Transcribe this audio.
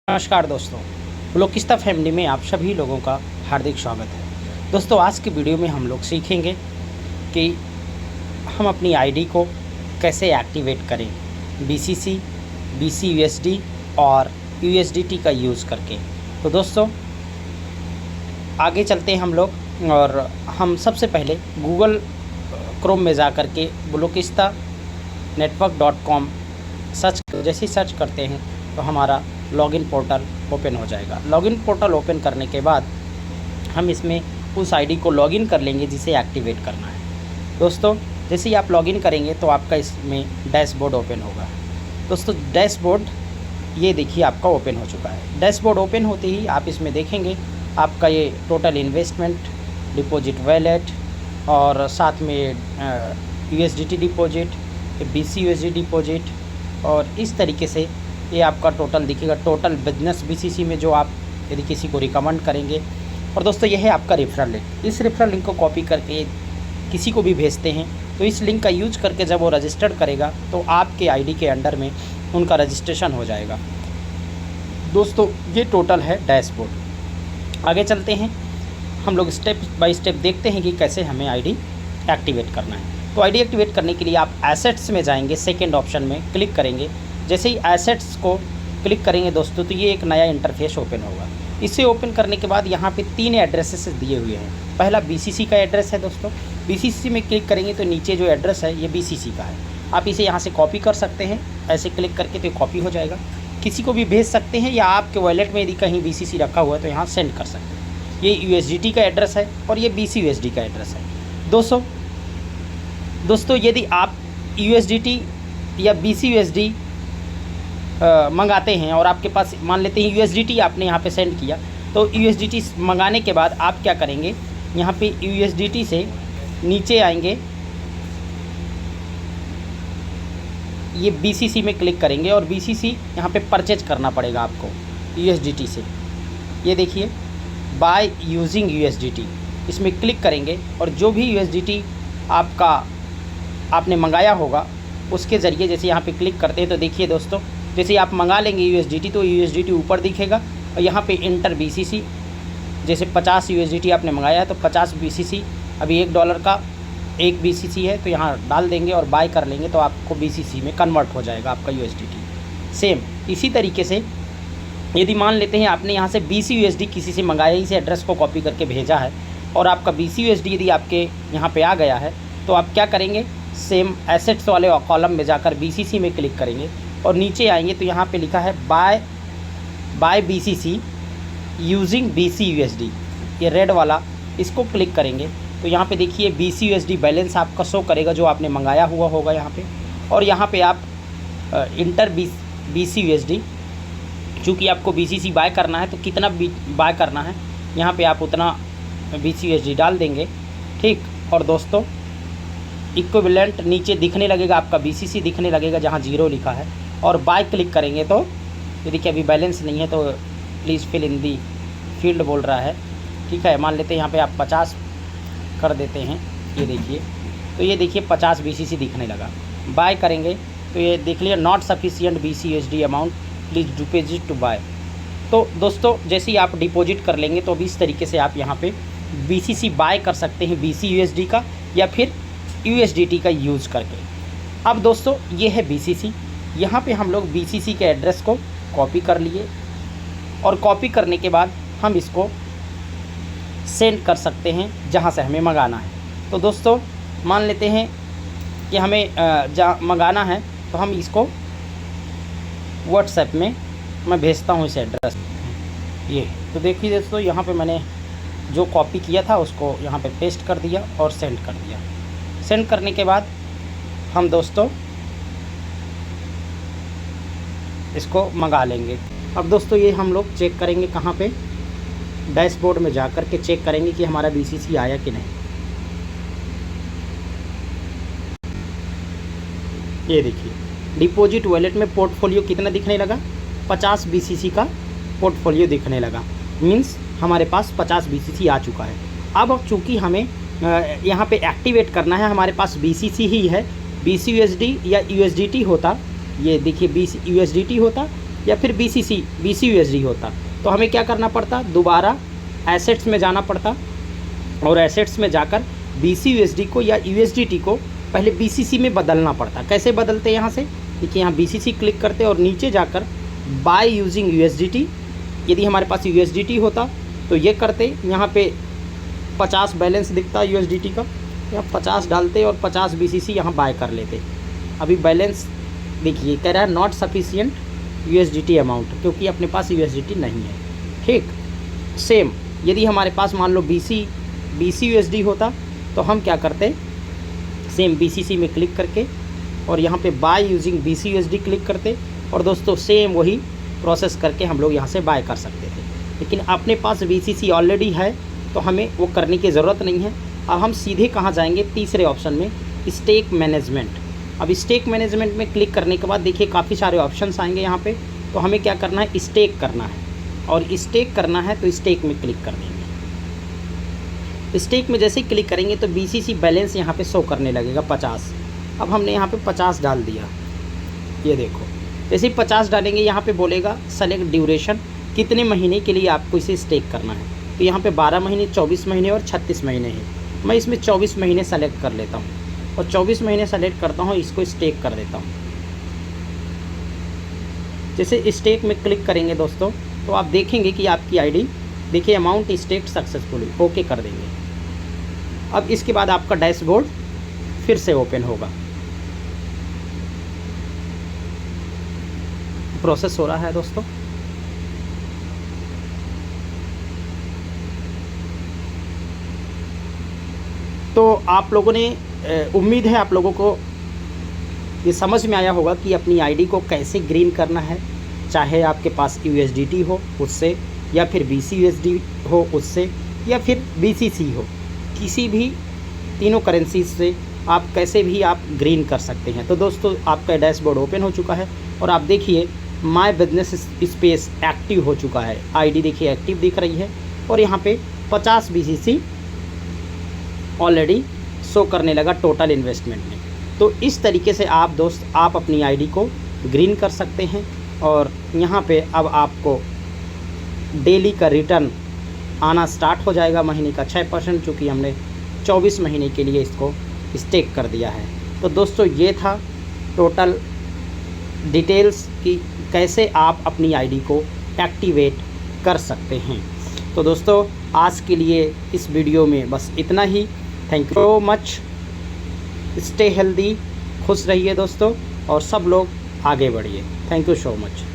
नमस्कार दोस्तों, ब्लोकिस्ता फैमिली में आप सभी लोगों का हार्दिक स्वागत है। दोस्तों, आज की वीडियो में हम लोग सीखेंगे कि हम अपनी आईडी को कैसे एक्टिवेट करें बीसीसी, बीसीयूएसडी और यूएसडीटी का यूज़ करके। तो दोस्तों, आगे चलते हैं हम लोग और हम सबसे पहले गूगल क्रोम में जा कर के ब्लोकिस्ता network.com जैसे सर्च करते हैं तो हमारा लॉगिन पोर्टल ओपन हो जाएगा। लॉगिन पोर्टल ओपन करने के बाद हम इसमें उस आईडी को लॉगिन कर लेंगे जिसे एक्टिवेट करना है। दोस्तों, जैसे ही आप लॉगिन करेंगे तो आपका इसमें डैशबोर्ड ओपन होगा। दोस्तों, डैशबोर्ड ये देखिए आपका ओपन हो चुका है। डैशबोर्ड ओपन होते ही आप इसमें देखेंगे आपका ये टोटल इन्वेस्टमेंट, डिपॉजिट वैलेट और साथ में यूएसडीटी डिपॉजिट, बीसीयूएसडी डिपॉजिट और इस तरीके से ये आपका टोटल दिखेगा। टोटल बिजनेस बीसीसी में जो आप यदि किसी को रिकमेंड करेंगे। और दोस्तों, यह है आपका रेफरल लिंक। इस रेफरल लिंक को कॉपी करके किसी को भी भेजते हैं तो इस लिंक का यूज करके जब वो रजिस्टर्ड करेगा तो आपके आईडी के अंडर में उनका रजिस्ट्रेशन हो जाएगा। दोस्तों, ये टोटल है डैशबोर्ड। आगे चलते हैं, हम लोग स्टेप बाय स्टेप देखते हैं कि कैसे हमें आईडी एक्टिवेट करना है। तो आईडी एक्टिवेट करने के लिए आप एसेट्स में जाएंगे, सेकेंड ऑप्शन में क्लिक करेंगे। जैसे ही एसेट्स को क्लिक करेंगे दोस्तों तो ये एक नया इंटरफेस ओपन होगा। इसे ओपन करने के बाद यहाँ पे 3 एड्रेसेस दिए हुए हैं। पहला बीसीसी का एड्रेस है। दोस्तों, बीसीसी में क्लिक करेंगे तो नीचे जो एड्रेस है ये बीसीसी का है। आप इसे यहाँ से कॉपी कर सकते हैं, ऐसे क्लिक करके तो कॉपी हो जाएगा। किसी को भी भेज सकते हैं या आपके वॉलेट में यदि कहीं बीसीसी रखा हुआ है तो यहाँ सेंड कर सकते हैं। ये यूएसडीटी का एड्रेस है और ये बीसीयूएसडी का एड्रेस है। दोस्तों, यदि आप यूएसडीटी या बीसीयूएसडी मंगाते हैं और आपके पास मान लेते हैं यूएसडीटी आपने यहाँ पे सेंड किया, तो यूएसडीटी मंगाने के बाद आप क्या करेंगे, यहाँ पे यूएसडीटी से नीचे आएंगे, ये बीसीसी में क्लिक करेंगे और बीसीसी यहाँ पे परचेज करना पड़ेगा आपको यूएसडीटी से। ये देखिए, बाय यूजिंग यूएसडीटी, इसमें क्लिक करेंगे और जो भी यूएसडीटी आपने मंगाया होगा उसके ज़रिए जैसे यहाँ पे क्लिक करते हैं तो देखिए दोस्तों, जैसे आप मंगा लेंगे यूएसडीटी तो यूएसडीटी ऊपर दिखेगा और यहाँ पे इंटर बीसीसी, जैसे 50 यूएसडीटी आपने मंगाया है तो 50 बीसीसी, अभी $1 का 1 बीसीसी है तो यहाँ डाल देंगे और बाय कर लेंगे तो आपको बीसीसी में कन्वर्ट हो जाएगा आपका यूएसडीटी। सेम इसी तरीके से यदि मान लेते हैं आपने यहाँ से बीसीयूएसडी किसी से मंगाया, इस एड्रेस को कॉपी करके भेजा है और आपका बीसीयूएसडी यदि आपके यहाँ पर आ गया है तो आप क्या करेंगे, सेम एसेट्स वाले कॉलम में जाकर बीसीसी में क्लिक करेंगे और नीचे आएंगे तो यहाँ पे लिखा है बाय बीसीसी यूजिंग बीसीयूएसडी, ये रेड वाला, इसको क्लिक करेंगे तो यहाँ पे देखिए बीसीयूएसडी बैलेंस आपका शो करेगा जो आपने मंगाया हुआ होगा यहाँ पे। और यहाँ पे आप इंटर बीसीयूएसडी, चूँकि आपको बीसीसी बाय करना है तो कितना बाय करना है यहाँ पे आप उतना बीसीयूएसडी डाल देंगे, ठीक। और दोस्तों, इक्विवेलेंट नीचे दिखने लगेगा, आपका बीसीसी दिखने लगेगा जहाँ 0 लिखा है और बाय क्लिक करेंगे तो ये देखिए अभी बैलेंस नहीं है तो please fill in the field बोल रहा है, ठीक है। मान लेते हैं यहाँ पे आप 50 कर देते हैं, ये देखिए, तो ये देखिए 50 बीसीसी दिखने लगा। बाय करेंगे तो ये देख लिया not sufficient BCUSD amount, please deposit to buy. तो दोस्तों, जैसे ही आप डिपॉजिट कर लेंगे तो अभी इस तरीके से आप यहाँ पर बीसीसी बाय कर सकते हैं बीसीयूएसडी का या फिर यूएसडीटी का यूज़ करके। अब दोस्तों, ये है बीसीसी। यहाँ पे हम लोग बीसीसी के एड्रेस को कॉपी कर लिए और कॉपी करने के बाद हम इसको सेंड कर सकते हैं जहाँ से हमें मंगाना है। तो दोस्तों, मान लेते हैं कि हमें जहाँ मंगाना है तो हम इसको व्हाट्सएप में मैं भेजता हूँ इस एड्रेस ये। तो देखिए दोस्तों, यहाँ पे मैंने जो कॉपी किया था उसको यहाँ पे पेस्ट कर दिया और सेंड कर दिया। सेंड करने के बाद हम दोस्तों इसको मंगा लेंगे। अब दोस्तों, ये हम लोग चेक करेंगे कहाँ पे, डैशबोर्ड में जा कर के चेक करेंगे कि हमारा बीसीसी आया कि नहीं। ये देखिए, डिपॉजिट वॉलेट में पोर्टफोलियो कितना दिखने लगा, 50 बीसीसी का पोर्टफोलियो दिखने लगा। मीन्स हमारे पास 50 बीसीसी आ चुका है। अब चूँकि हमें यहाँ पे एक्टिवेट करना है, हमारे पास बीसीसी ही है। बीसीयूएसडी या यूएसडीटी होता, ये देखिए यूएसडीटी होता या फिर BCUSD होता तो हमें क्या करना पड़ता, दोबारा एसेट्स में जाना पड़ता और एसेट्स में जाकर BCUSD को या USDT को पहले BCC में बदलना पड़ता। कैसे बदलते यहाँ से, देखिए यहाँ BCC क्लिक करते और नीचे जाकर बाय यूजिंग USDT, यदि हमारे पास USDT होता तो ये करते, यहाँ पे 50 बैलेंस दिखता USDT का, यहाँ 50 डालते और 50 BCC यहाँ बाय कर लेते। अभी बैलेंस देखिए कह रहा है नॉट सफिशिएंट USDT अमाउंट, क्योंकि अपने पास USDT नहीं है। ठीक सेम यदि हमारे पास मान लो BCUSD होता तो हम क्या करते, सेम BCC में क्लिक करके और यहाँ पे बाय यूजिंग BCUSD क्लिक करते और दोस्तों सेम वही प्रोसेस करके हम लोग यहाँ से बाय कर सकते थे। लेकिन अपने पास BCC ऑलरेडी है तो हमें वो करने की ज़रूरत नहीं है। अब हम सीधे कहाँ जाएंगे, तीसरे ऑप्शन में स्टेक मैनेजमेंट। अब स्टेक मैनेजमेंट में क्लिक करने के बाद देखिए काफ़ी सारे ऑप्शंस आएंगे यहाँ पे, तो हमें क्या करना है, स्टेक करना है और स्टेक करना है तो स्टेक में क्लिक कर देंगे। स्टेक में जैसे ही क्लिक करेंगे तो BCC बैलेंस यहाँ पे शो करने लगेगा 50। अब हमने यहाँ पे 50 डाल दिया, ये देखो जैसे ही 50 डालेंगे यहाँ पे बोलेगा सेलेक्ट ड्यूरेशन, कितने महीने के लिए आपको इसे स्टेक करना है। तो यहाँ पे 12 महीने, 24 महीने और 36 महीने हैं। मैं इसमें 24 महीने सेलेक्ट कर लेता हूँ और 24 महीने सेलेक्ट करता हूँ, इसको स्टेक कर देता हूँ। जैसे स्टेक में क्लिक करेंगे दोस्तों तो आप देखेंगे कि आपकी आईडी देखिए अमाउंट स्टेक सक्सेसफुली, ओके कर देंगे। अब इसके बाद आपका डैशबोर्ड फिर से ओपन होगा, प्रोसेस हो रहा है दोस्तों। तो आप लोगों ने उम्मीद है आप लोगों को ये समझ में आया होगा कि अपनी आईडी को कैसे ग्रीन करना है, चाहे आपके पास USDT हो उससे, या फिर BCUSD हो उससे, या फिर BCC हो, किसी भी तीनों करेंसीज से आप कैसे भी आप ग्रीन कर सकते हैं। तो दोस्तों आपका डैशबोर्ड ओपन हो चुका है और आप देखिए माय बिजनेस स्पेस एक्टिव हो चुका है। आईडी देखिए एक्टिव दिख रही है और यहाँ पे 50 BCC ऑलरेडी शो करने लगा टोटल इन्वेस्टमेंट में। तो इस तरीके से आप अपनी आईडी को ग्रीन कर सकते हैं और यहाँ पे अब आपको डेली का रिटर्न आना स्टार्ट हो जाएगा, महीने का 6%, चूँकि हमने 24 महीने के लिए इसको स्टेक कर दिया है। तो दोस्तों ये था टोटल डिटेल्स कि कैसे आप अपनी आईडी को एक्टिवेट कर सकते हैं। तो दोस्तों आज के लिए इस वीडियो में बस इतना ही। Thank you so much, stay healthy, खुश रहिए दोस्तों और सब लोग आगे बढ़िए। Thank you so much.